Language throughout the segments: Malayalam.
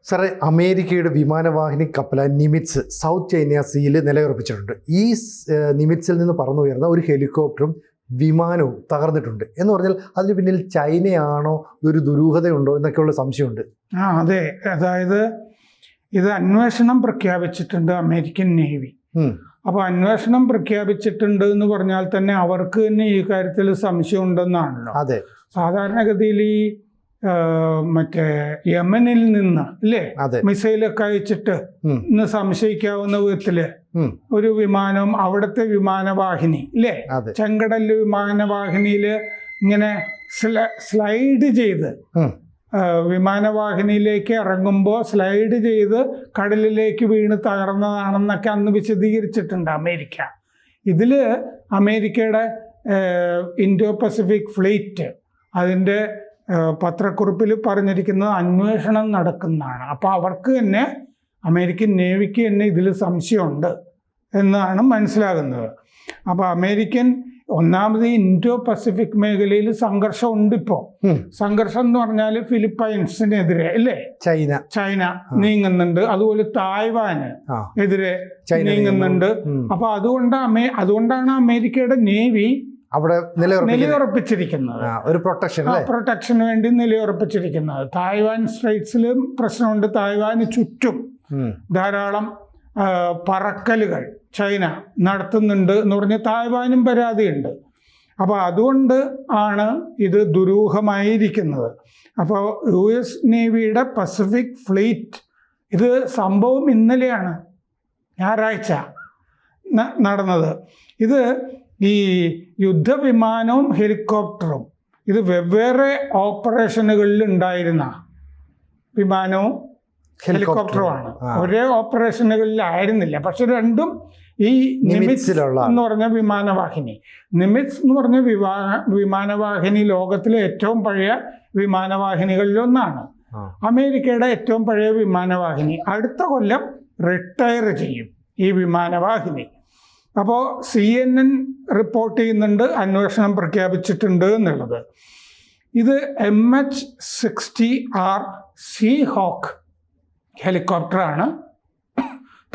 സാറേ, അമേരിക്കയുടെ വിമാനവാഹിനി കപ്പലായ നിമിറ്റ്സ് സൗത്ത് ചൈന സീയിൽ നിലയുറപ്പിച്ചിട്ടുണ്ട്. ഈ നിമിറ്റ്സിൽ നിന്ന് പറന്നുയർന്ന ഒരു ഹെലികോപ്റ്ററും വിമാനവും തകർന്നിട്ടുണ്ട് എന്ന് പറഞ്ഞാൽ അതിന് പിന്നിൽ ചൈനയാണോ, ഒരു ദുരൂഹതയുണ്ടോ എന്നൊക്കെയുള്ള സംശയമുണ്ട്. അതെ, അതായത് ഇത് അന്വേഷണം പ്രഖ്യാപിച്ചിട്ടുണ്ട് അമേരിക്കൻ നേവി. അപ്പോൾ അന്വേഷണം പ്രഖ്യാപിച്ചിട്ടുണ്ട് എന്ന് പറഞ്ഞാൽ തന്നെ അവർക്ക് തന്നെ ഈ കാര്യത്തിൽ സംശയം ഉണ്ടെന്നാണല്ലോ. അതെ, സാധാരണഗതിയിൽ ഈ മറ്റേ യമനിൽ നിന്ന് അല്ലേ മിസൈലൊക്കെ അയച്ചിട്ട് ഇന്ന് സംശയിക്കാവുന്ന വിധത്തില് ഒരു വിമാനം, അവിടുത്തെ വിമാനവാഹിനി അല്ലേ, ചെങ്കടൽ വിമാനവാഹിനിയില് ഇങ്ങനെ സ്ലൈഡ് ചെയ്ത് വിമാനവാഹിനിയിലേക്ക് ഇറങ്ങുമ്പോൾ സ്ലൈഡ് ചെയ്ത് കടലിലേക്ക് വീണ് തകർന്നതാണെന്നൊക്കെ അന്ന് വിശദീകരിച്ചിട്ടുണ്ട് അമേരിക്ക. ഇതിൽ അമേരിക്കയുടെ ഇൻഡോ പസഫിക് ഫ്ലീറ്റ് അതിൻ്റെ പത്രക്കുറിപ്പിൽ പറഞ്ഞിരിക്കുന്നത് അന്വേഷണം നടക്കുന്നതാണ്. അപ്പോൾ അവർക്ക് തന്നെ, അമേരിക്കൻ നേവിക്ക് തന്നെ ഇതിൽ സംശയമുണ്ട് എന്നാണ് മനസ്സിലാകുന്നത്. അപ്പോൾ അമേരിക്കൻ ഒന്നാമത് ഇൻഡോ പസഫിക് മേഖലയിൽ സംഘർഷം ഉണ്ട്. ഇപ്പോൾ സംഘർഷം എന്ന് പറഞ്ഞാൽ ഫിലിപ്പൈൻസിനെതിരെ അല്ലേ ചൈന നീങ്ങുന്നുണ്ട്, അതുപോലെ തായ്വാന് എതിരെ നീങ്ങുന്നുണ്ട്. അപ്പൊ അതുകൊണ്ടാണ് അമേരിക്കയുടെ നേവി അവിടെ നിലയുറപ്പിച്ചിരിക്കുന്നത്, ഒരു പ്രൊട്ടക്ഷന് വേണ്ടി നിലയുറപ്പിച്ചിരിക്കുന്നത്. തായ്വാൻ സ്ട്രൈറ്റ്സിലും പ്രശ്നമുണ്ട്. തായ്വാന് ചുറ്റും ധാരാളം പറക്കലുകൾ ചൈന നടത്തുന്നുണ്ട് എന്ന് പറഞ്ഞ് തായ്വാനും പരാതിയുണ്ട്. അപ്പോൾ അതുകൊണ്ട് ആണ് ഇത് ദുരൂഹമായിരിക്കുന്നത്. അപ്പോൾ US നേവിയുടെ പസഫിക് ഫ്ലീറ്റ്, ഇത് സംഭവം ഇന്നലെയാണ്, ഞായറാഴ്ച നടന്നത്. ഇത് ഈ യുദ്ധവിമാനവും ഹെലികോപ്റ്ററും ഇത് വെവ്വേറെ ഓപ്പറേഷനുകളിൽ ഉണ്ടായിരുന്ന വിമാനവും ഹെലികോപ്റ്ററുമാണ്. ഒരേ ഓപ്പറേഷനുകളിലായിരുന്നില്ല. പക്ഷെ രണ്ടും ഈ നിമിറ്റ്സ് എന്ന് പറഞ്ഞ വിമാനവാഹിനി, നിമിറ്റ്സ് എന്ന് പറഞ്ഞ വിമാനവാഹിനി ലോകത്തിലെ ഏറ്റവും പഴയ വിമാനവാഹിനികളിലൊന്നാണ്. അമേരിക്കയുടെ ഏറ്റവും പഴയ വിമാനവാഹിനി. അടുത്ത കൊല്ലം റിട്ടയർ ചെയ്യും ഈ വിമാനവാഹിനി. അപ്പോൾ CNN റിപ്പോർട്ട് ചെയ്യുന്നുണ്ട് അന്വേഷണം പ്രഖ്യാപിച്ചിട്ടുണ്ട് എന്നുള്ളത്. ഇത് MH-60R സീഹോക്ക് ഹെലികോപ്റ്ററാണ്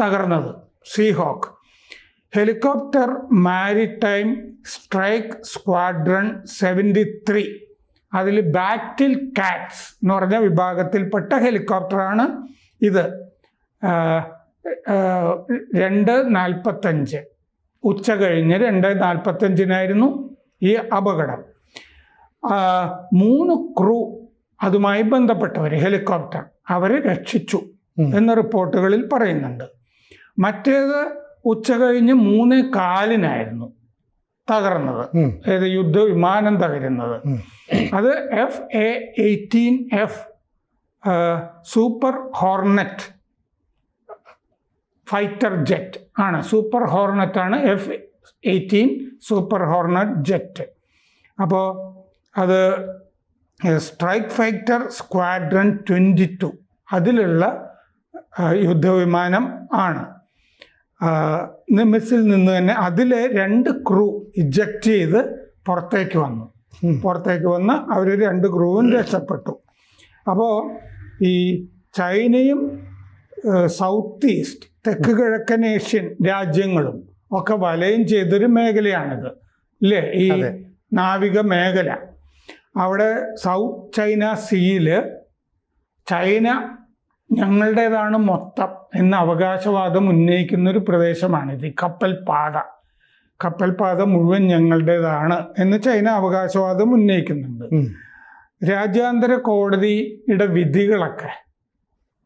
തകർന്നത്. Seahawk helicopter maritime strike squadron 73, അതിൽ ബാറ്റിൽ കാറ്റ്സ് എന്ന് പറഞ്ഞ വിഭാഗത്തിൽപ്പെട്ട ഹെലികോപ്റ്ററാണ് ഇത്. 2:45 ഉച്ച കഴിഞ്ഞ് 2:45 ഈ അപകടം. 3 ക്രൂ അതുമായി ബന്ധപ്പെട്ടവർ, ഹെലികോപ്റ്റർ, അവരെ രക്ഷിച്ചു എന്ന റിപ്പോർട്ടുകളിൽ പറയുന്നുണ്ട്. മറ്റേത് ഉച്ച കഴിഞ്ഞ് 3:15 തകർന്നത്, ഏത് യുദ്ധവിമാനം തകരുന്നത്. അത് F/A-18F super Hornet fighter jet ആണ്. സൂപ്പർ ഹോർണറ്റ് ആണ് F-18 സൂപ്പർ ഹോർണറ്റ് ജെറ്റ്. അപ്പോൾ അത് സ്ട്രൈക്ക് ഫൈറ്റർ സ്ക്വാഡ്രൺ 22 അതിലുള്ള യുദ്ധവിമാനം ആണ്. നിമിറ്റ്സിൽ നിന്ന് തന്നെ അതിലെ 2 ക്രൂ ഇജക്റ്റ് ചെയ്ത് പുറത്തേക്ക് വന്ന് അവർ 2 ക്രൂവും രക്ഷപ്പെട്ടു. അപ്പോൾ ഈ ചൈനയും സൗത്ത് ഈസ്റ്റ്, തെക്ക് കിഴക്കൻ ഏഷ്യൻ രാജ്യങ്ങളും ഒക്കെ വലയം ചെയ്തൊരു മേഖലയാണിത് അല്ലേ, ഈ നാവിക മേഖല. അവിടെ സൗത്ത് ചൈന സീയിൽ ചൈന ഞങ്ങളുടേതാണ് മൊത്തം എന്ന അവകാശവാദം ഉന്നയിക്കുന്നൊരു പ്രദേശമാണിത്. ഈ കപ്പൽപാത മുഴുവൻ ഞങ്ങളുടേതാണ് എന്ന് ചൈന അവകാശവാദം ഉന്നയിക്കുന്നുണ്ട്. രാജ്യാന്തര കോടതിയുടെ വിധികളൊക്കെ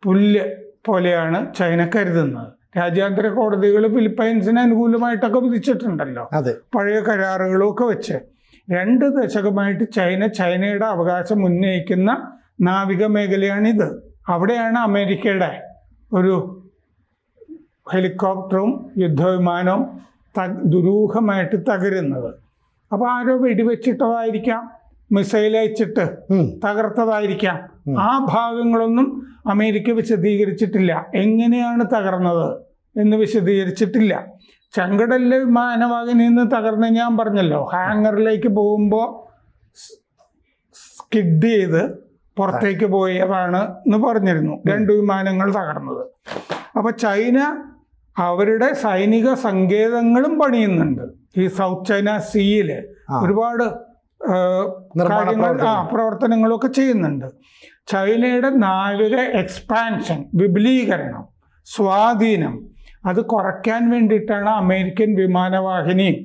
പുല്ല് പോലെയാണ് ചൈന കരുതുന്നത്. രാജ്യാന്തര കോടതികൾ ഫിലിപ്പൈൻസിന് അനുകൂലമായിട്ടൊക്കെ വിധിച്ചിട്ടുണ്ടല്ലോ, പഴയ കരാറുകളും ഒക്കെ വെച്ച്. 2 ദശകമായിട്ട് ചൈനയുടെ അവകാശം ഉന്നയിക്കുന്ന നാവിക മേഖലയാണിത്. അവിടെയാണ് അമേരിക്കയുടെ ഒരു ഹെലികോപ്റ്ററും യുദ്ധവിമാനവും ദുരൂഹമായിട്ട് തകരുന്നത്. അപ്പോൾ ആരോ വെടിവെച്ചിട്ടതായിരിക്കാം, മിസൈൽ അയച്ചിട്ട് തകർത്തതായിരിക്കാം. ആ ഭാഗങ്ങളൊന്നും അമേരിക്ക വിശദീകരിച്ചിട്ടില്ല. എങ്ങനെയാണ് തകർന്നത് എന്ന് വിശദീകരിച്ചിട്ടില്ല. ചെങ്കടലിലെ വിമാനവാഹിനിയിൽ നിന്ന് തകർന്ന് ഞാൻ പറഞ്ഞല്ലോ, ഹാങ്ങറിലേക്ക് പോകുമ്പോൾ സ്കിഡ് ചെയ്ത് പുറത്തേക്ക് പോയതാണ് എന്ന് പറഞ്ഞിരുന്നു. 2 വിമാനങ്ങൾ തകർന്നത്. അപ്പൊ ചൈന അവരുടെ സൈനിക സങ്കേതങ്ങളും പണിയുന്നുണ്ട്. ഈ സൗത്ത് ചൈന സീയില് ഒരുപാട് പ്രവർത്തനങ്ങളൊക്കെ ചെയ്യുന്നുണ്ട്. ചൈനയുടെ നാവിക എക്സ്പാൻഷൻ, വിപുലീകരണം, സ്വാധീനം അത് കുറയ്ക്കാൻ വേണ്ടിയിട്ടാണ് അമേരിക്കൻ വിമാനവാഹിനിയും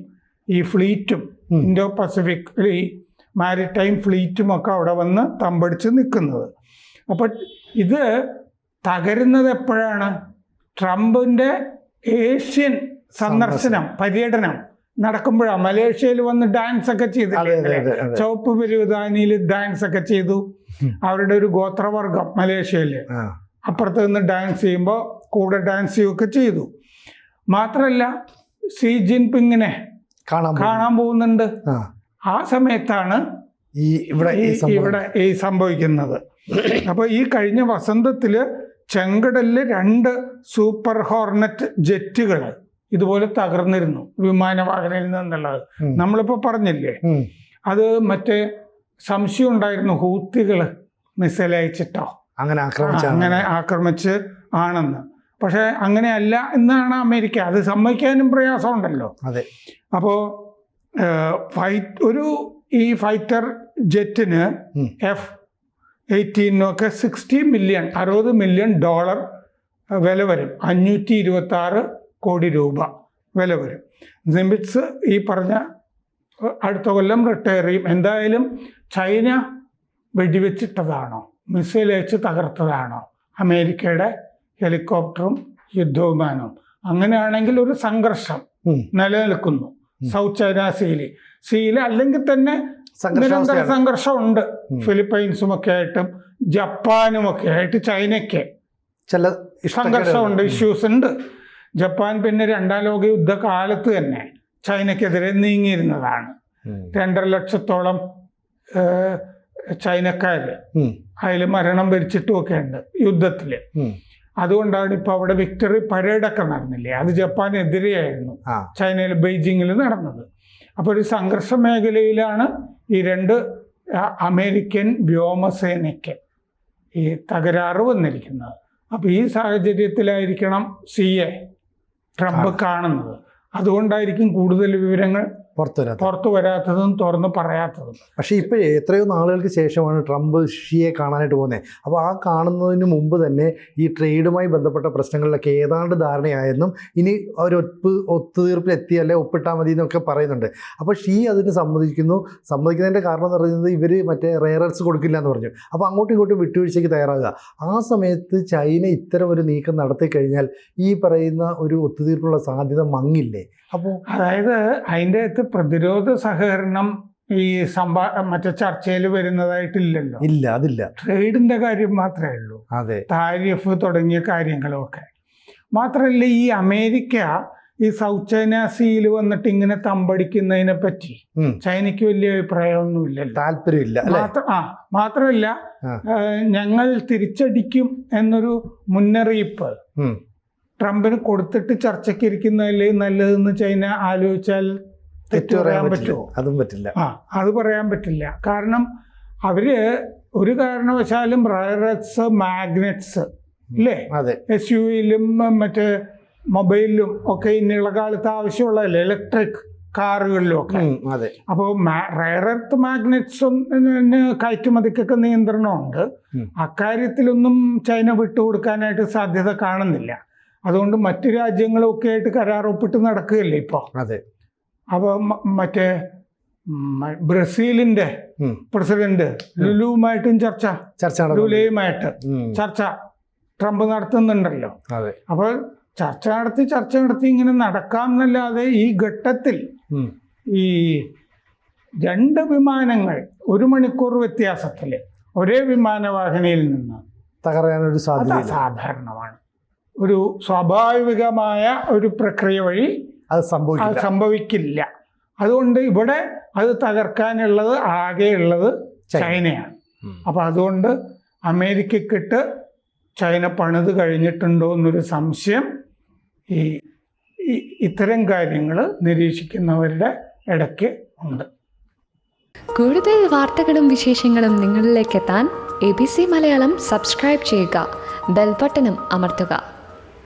ഈ ഫ്ലീറ്റും ഇൻഡോ പസഫിക് ഈ മാരിടൈം ഫ്ലീറ്റും ഒക്കെ അവിടെ വന്ന് തമ്പടിച്ച് നിൽക്കുന്നത്. അപ്പോൾ ഇത് തകരുന്നത് എപ്പോഴാണ്? ട്രംപിൻ്റെ ഏഷ്യൻ സന്ദർശനം, പര്യടനം നടക്കുമ്പോഴാണ്. മലേഷ്യയിൽ വന്ന് ഡാൻസ് ഒക്കെ ചെയ്തില്ലേ? ചുവപ്പ് പെരുവതാനിയിൽ ഡാൻസ് ഒക്കെ ചെയ്തു. അവരുടെ ഒരു ഗോത്രവർഗം മലേഷ്യയിൽ അപ്പുറത്ത് നിന്ന് ഡാൻസ് ചെയ്യുമ്പോൾ കൂടെ ഡാൻസ് ചെയ്യുകയൊക്കെ ചെയ്തു. മാത്രമല്ല ഷീ ജിൻപിങ്ങിനെ കാണാൻ പോകുന്നുണ്ട്. ആ സമയത്താണ് ഇവിടെ ഈ സംഭവിക്കുന്നത്. അപ്പോൾ ഈ കഴിഞ്ഞ വസന്തത്തില് ചെങ്കടലില് 2 സൂപ്പർ ഹോർണറ്റ് ജെറ്റുകൾ ഇതുപോലെ തകർന്നിരുന്നു വിമാനവാഹനയിൽ നിന്നുള്ളത്. നമ്മളിപ്പോ പറഞ്ഞില്ലേ, അത് മറ്റേ സംശയം ഉണ്ടായിരുന്നു ഹൂത്തികള് മിസൈൽ അയച്ചിട്ടോ അങ്ങനെ ആക്രമിച്ച് ആണെന്ന്. പക്ഷെ അങ്ങനെയല്ല എന്നാണ് അമേരിക്ക. അത് സമ്മതിക്കാനും പ്രയാസമുണ്ടല്ലോ. അപ്പോ ഈ ഫൈറ്റർ ജെറ്റിന് F-18 $60 മില്യൺ വില വരും. 526 കോടി രൂപ വില വരും. നിമിറ്റ്സ് ഈ പറഞ്ഞ അടുത്ത കൊല്ലം റിട്ടയർ ചെയ്യും. എന്തായാലും ചൈന വെടിവെച്ചിട്ടതാണോ, മിസൈൽ അയച്ച് തകർത്തതാണോ അമേരിക്കയുടെ ഹെലികോപ്റ്ററും യുദ്ധവിമാനവും? അങ്ങനെയാണെങ്കിൽ ഒരു സംഘർഷം നിലനിൽക്കുന്നു സൗത്ത് ചൈന സീയിൽ. അല്ലെങ്കിൽ തന്നെ നിരന്തര സംഘർഷമുണ്ട് ഫിലിപ്പൈൻസും ഒക്കെ ആയിട്ടും ജപ്പാനും ഒക്കെ ആയിട്ട് ചൈനയ്ക്ക് ചില സംഘർഷമുണ്ട്, ഇഷ്യൂസ് ഉണ്ട്. ജപ്പാൻ പിന്നെ 2ാം ലോക യുദ്ധകാലത്ത് തന്നെ ചൈനയ്ക്കെതിരെ നീങ്ങിയിരുന്നതാണ്. 2.5 ലക്ഷത്തോളം ചൈനക്കാര് അതിൽ മരണം വരിച്ചിട്ടുമൊക്കെ ഉണ്ട് യുദ്ധത്തില്. അതുകൊണ്ടാണ് ഇപ്പൊ അവിടെ വിക്ടറി പരേഡൊക്കെ നടന്നില്ലേ, അത് ജപ്പാനെതിരെയായിരുന്നു ചൈനയിൽ ബെയ്ജിങ്ങിൽ നടന്നത്. അപ്പോൾ ഒരു സംഘർഷ മേഖലയിലാണ് ഈ 2 അമേരിക്കൻ വ്യോമസേനയ്ക്ക് ഈ തകരാറ് വന്നിരിക്കുന്നത്. അപ്പോൾ ഈ സാഹചര്യത്തിലായിരിക്കണം ട്രംപ് കാണുന്നത്. അതുകൊണ്ടായിരിക്കും കൂടുതൽ വിവരങ്ങൾ പുറത്തു വരാത്തതും തുറന്ന് പറയാത്തതും. പക്ഷേ ഇപ്പോഴേ എത്രയോ നാളുകൾക്ക് ശേഷമാണ് ട്രംപ് ഷിയെ കാണാനായിട്ട് പോകുന്നത്. അപ്പോൾ ആ കാണുന്നതിന് മുമ്പ് തന്നെ ഈ ട്രേഡുമായി ബന്ധപ്പെട്ട പ്രശ്നങ്ങളിലൊക്കെ ഏതാണ്ട് ധാരണയായെന്നും ഇനി ഒത്തുതീർപ്പിലെത്തിയല്ലേ ഒപ്പിട്ടാൽ മതി എന്നൊക്കെ പറയുന്നുണ്ട്. അപ്പോൾ ഷീ അതിന് സമ്മതിക്കുന്നതിൻ്റെ കാരണം എന്ന് പറയുന്നത് ഇവർ മറ്റേ റെയർ എർത്ത്സ് കൊടുക്കില്ല എന്ന് പറഞ്ഞു. അപ്പോൾ അങ്ങോട്ടും ഇങ്ങോട്ടും വിട്ടുവീഴ്ചയ്ക്ക് തയ്യാറാകുക. ആ സമയത്ത് ചൈന ഇത്തരം ഒരു നീക്കം നടത്തി കഴിഞ്ഞാൽ ഈ പറയുന്ന ഒരു ഒത്തുതീർപ്പുള്ള സാധ്യത മങ്ങില്ലേ? അപ്പോൾ അതായത് അതിൻ്റെ അകത്ത് പ്രതിരോധ സഹകരണം ഈ മറ്റേ ചർച്ചയിൽ വരുന്നതായിട്ടില്ലല്ലോ. അതില്ല. ട്രേഡിന്റെ കാര്യം മാത്രമേ ഉള്ളൂ. താരിഫ് തുടങ്ങിയ കാര്യങ്ങളൊക്കെ മാത്രമല്ല. ഈ അമേരിക്ക ഈ സൗത്ത് ചൈന സീയിൽ വന്നിട്ട് ഇങ്ങനെ തമ്പടിക്കുന്നതിനെ പറ്റി ചൈനയ്ക്ക് വലിയ അഭിപ്രായമൊന്നുമില്ലല്ലോ, താല്പര്യമില്ല. മാത്രമല്ല ഞങ്ങൾ തിരിച്ചടിക്കും എന്നൊരു മുന്നറിയിപ്പ് ട്രംപിന് കൊടുത്തിട്ട് ചർച്ചയ്ക്ക് ഇരിക്കുന്നതല്ലേ നല്ലതെന്ന് ചൈന ആലോചിച്ചാൽ തെറ്റു പറയാൻ പറ്റുമോ? അതും പറ്റില്ല. അത് പറയാൻ പറ്റില്ല. കാരണം അവര് ഒരു കാരണവശാലും റയർ എർത്ത്സ്, മാഗ്നറ്റ്സ് ഇല്ലേ, SUV-യിലും മറ്റേ മൊബൈലിലും ഒക്കെ ഇന്നുള്ള കാലത്ത് ആവശ്യമുള്ളതല്ലേ, ഇലക്ട്രിക് കാറുകളിലും ഒക്കെ. അപ്പോൾ റയർ എർത്ത് മാഗ്നറ്റ്സും കയറ്റുമതിക്കൊക്കെ നിയന്ത്രണമുണ്ട്. അക്കാര്യത്തിലൊന്നും ചൈന വിട്ടുകൊടുക്കാനായിട്ട് സാധ്യത കാണുന്നില്ല. അതുകൊണ്ട് മറ്റു രാജ്യങ്ങളൊക്കെ ആയിട്ട് കരാർ ഒപ്പിട്ട് നടക്കുകയല്ലേ ഇപ്പോൾ. അപ്പോൾ മറ്റേ ബ്രസീലിന്റെ പ്രസിഡന്റ് ലുലുവുമായിട്ടും ലുലയുമായിട്ട് ചർച്ച ട്രംപ് നടത്തുന്നുണ്ടല്ലോ. അപ്പോൾ ചർച്ച നടത്തി ഇങ്ങനെ നടക്കാം എന്നല്ലാതെ ഈ ഘട്ടത്തിൽ ഈ 2 വിമാനങ്ങൾ 1 മണിക്കൂർ വ്യത്യാസത്തിൽ ഒരേ വിമാനവാഹിനിയിൽ നിന്ന് തകരാനൊരു സാധ്യത സാധാരണമാണ്. ഒരു സ്വാഭാവികമായ ഒരു പ്രക്രിയ വഴി അത് സംഭവിക്കില്ല. അതുകൊണ്ട് ഇവിടെ അത് തകർക്കാനുള്ളത് ആകെയുള്ളത് ചൈനയാണ്. അപ്പം അതുകൊണ്ട് അമേരിക്കക്കിട്ട് ചൈന പണിത് കഴിഞ്ഞിട്ടുണ്ടോ എന്നൊരു സംശയം ഈ ഇത്തരം കാര്യങ്ങൾ നിരീക്ഷിക്കുന്നവരുടെ ഇടയ്ക്ക് ഉണ്ട്. കൂടുതൽ വാർത്തകളും വിശേഷങ്ങളും നിങ്ങളിലേക്ക് എത്താൻ ABC മലയാളം സബ്സ്ക്രൈബ് ചെയ്യുക, ബെൽ ബട്ടണും അമർത്തുക.